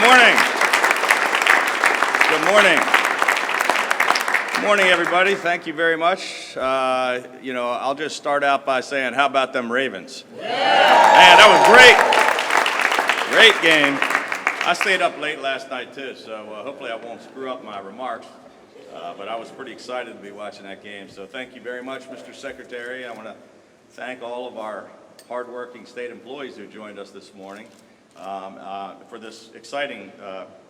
Good morning. Good morning. Good morning, everybody. Thank you very much. I'll just start out by saying, how about them Ravens? Yeah. Man, that was great. Great game. I stayed up late last night, too, so hopefully I won't screw up my remarks. But I was pretty excited to be watching that game. So thank you very much, Mr. Secretary. I want to thank all of our hardworking state employees who joined us this morning for this exciting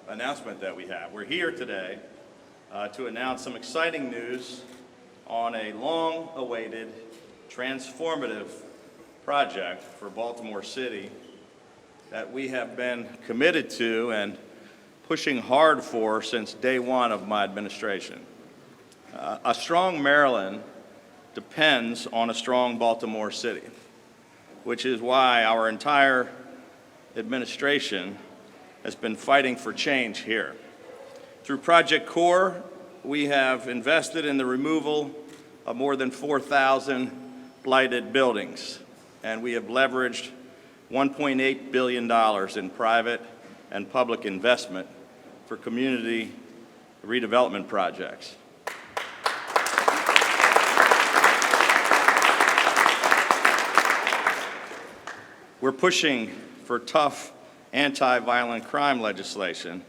announcement that we have. We're here today to announce some exciting news on a long-awaited, transformative project for Baltimore City that we have been committed to and pushing hard for since day one of my administration. A strong Maryland depends on a strong Baltimore City, which is why our entire administration has been fighting for change here. Through Project CORE, we have invested in the removal of more than 4,000 blighted buildings, and we have leveraged $1.8 billion in private and public investment for community redevelopment projects. We're pushing for tough anti-violent crime legislation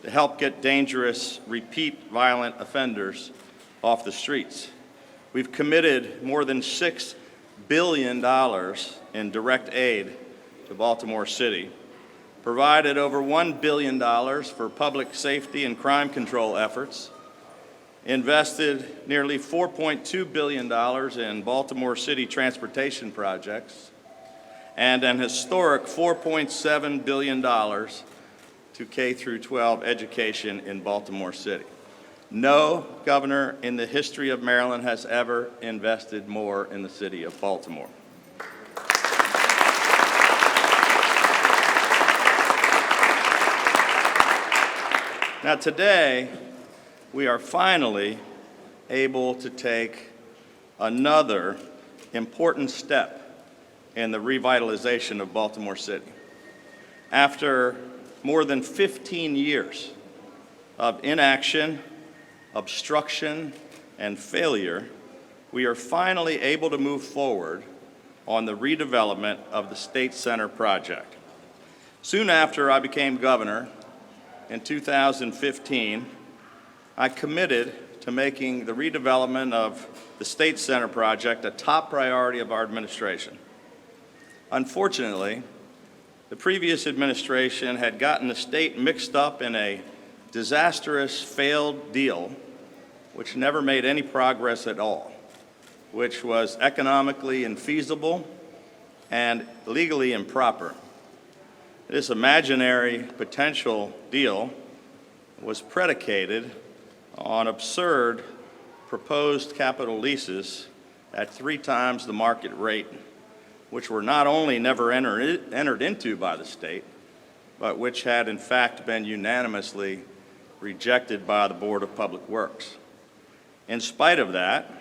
to help get dangerous, repeat violent offenders off the streets. We've committed more than $6 billion in direct aid to Baltimore City, provided over $1 billion for public safety and crime control efforts, invested nearly $4.2 billion in Baltimore City transportation projects, and an historic $4.7 billion to K-12 education in Baltimore City. No governor in the history of Maryland has ever invested more in the city of Baltimore. Now today, we are finally able to take another important step in the revitalization of Baltimore City. After more than 15 years of inaction, obstruction, and failure, we are finally able to move forward on the redevelopment of the State Center project. Soon after I became governor in 2015, I committed to making the redevelopment of the State Center project a top priority of our administration. Unfortunately, the previous administration had gotten the state mixed up in a disastrous failed deal which never made any progress at all, which was economically infeasible and legally improper. This imaginary potential deal was predicated on absurd proposed capital leases at 3 times the market rate, which were not only never entered into by the state, but which had in fact been unanimously rejected by the Board of Public Works. In spite of that,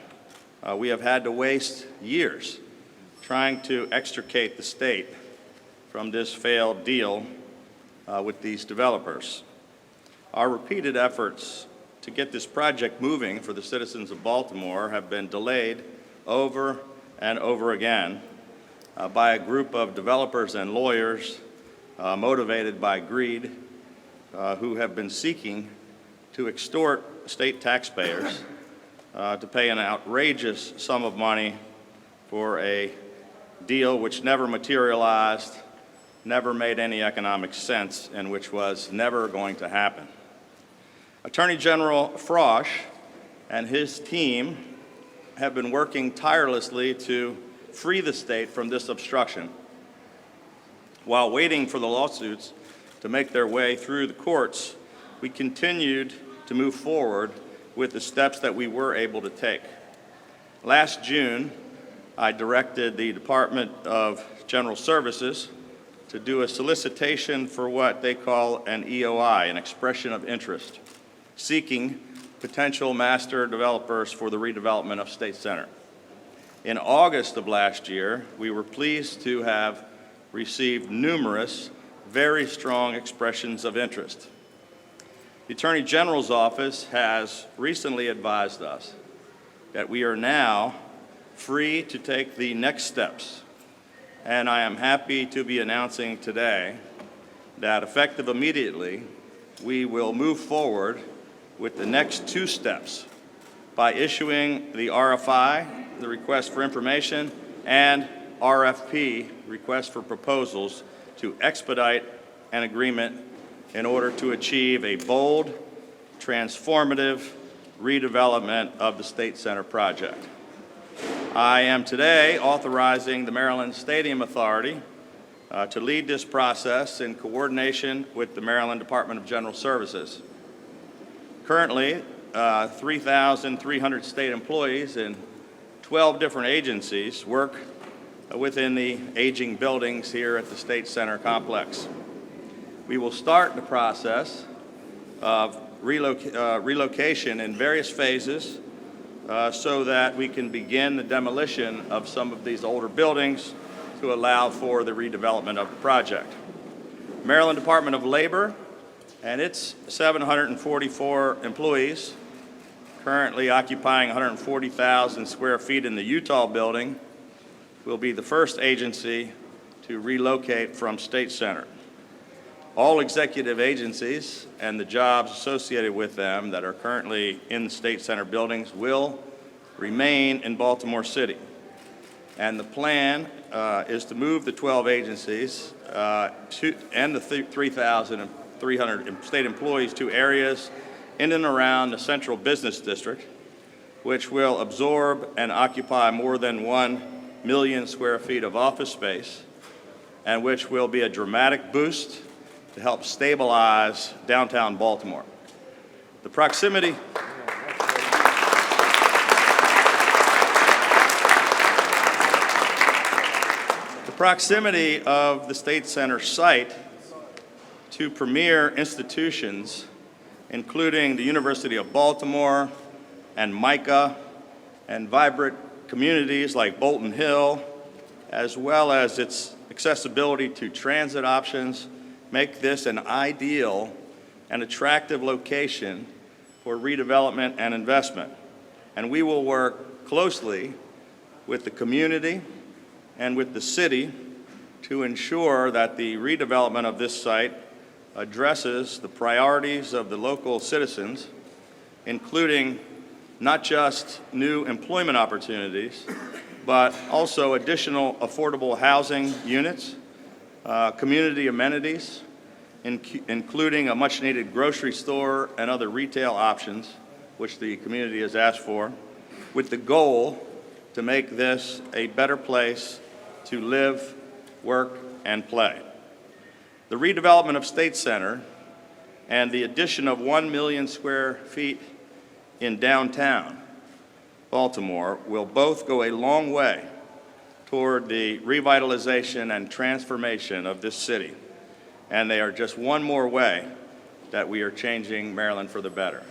we have had to waste years trying to extricate the state from this failed deal with these developers. Our repeated efforts to get this project moving for the citizens of Baltimore have been delayed over and over again by a group of developers and lawyers motivated by greed who have been seeking to extort state taxpayers to pay an outrageous sum of money for a deal which never materialized, never made any economic sense, and which was never going to happen. Attorney General Frosch and his team have been working tirelessly to free the state from this obstruction. While waiting for the lawsuits to make their way through the courts, we continued to move forward with the steps that we were able to take. Last June, I directed the Department of General Services to do a solicitation for what they call an EOI, an expression of interest, seeking potential master developers for the redevelopment of State Center. In August of last year, we were pleased to have received numerous very strong expressions of interest. The Attorney General's office has recently advised us that we are now free to take the next steps, and I am happy to be announcing today that effective immediately, we will move forward with the next two steps by issuing the RFI, the request for information, and RFP, request for proposals, to expedite an agreement in order to achieve a bold, transformative redevelopment of the State Center project. I am today authorizing the Maryland Stadium Authority to lead this process in coordination with the Maryland Department of General Services. Currently, 3,300 state employees in 12 different agencies work within the aging buildings here at the State Center complex. We will start the process of relocation in various phases so that we can begin the demolition of some of these older buildings to allow for the redevelopment of the project. Maryland Department of Labor and its 744 employees, currently occupying 140,000 square feet in the Utah building, will be the first agency to relocate from State Center. All executive agencies and the jobs associated with them that are currently in the State Center buildings will remain in Baltimore City. And the plan is to move the 12 agencies and the 3,300 state employees to areas in and around the Central Business District, which will absorb and occupy more than 1 million square feet of office space, and which will be a dramatic boost to help stabilize downtown Baltimore. The proximity of the State Center site to premier institutions, including the University of Baltimore and MICA, and vibrant communities like Bolton Hill, as well as its accessibility to transit options, make this an ideal and attractive location for redevelopment and investment. And we will work closely with the community and with the city to ensure that the redevelopment of this site addresses the priorities of the local citizens, including not just new employment opportunities, but also additional affordable housing units, community amenities, including a much-needed grocery store and other retail options, which the community has asked for, with the goal to make this a better place to live, work, and play. The redevelopment of State Center and the addition of 1 million square feet in downtown Baltimore will both go a long way toward the revitalization and transformation of this city. And they are just one more way that we are changing Maryland for the better.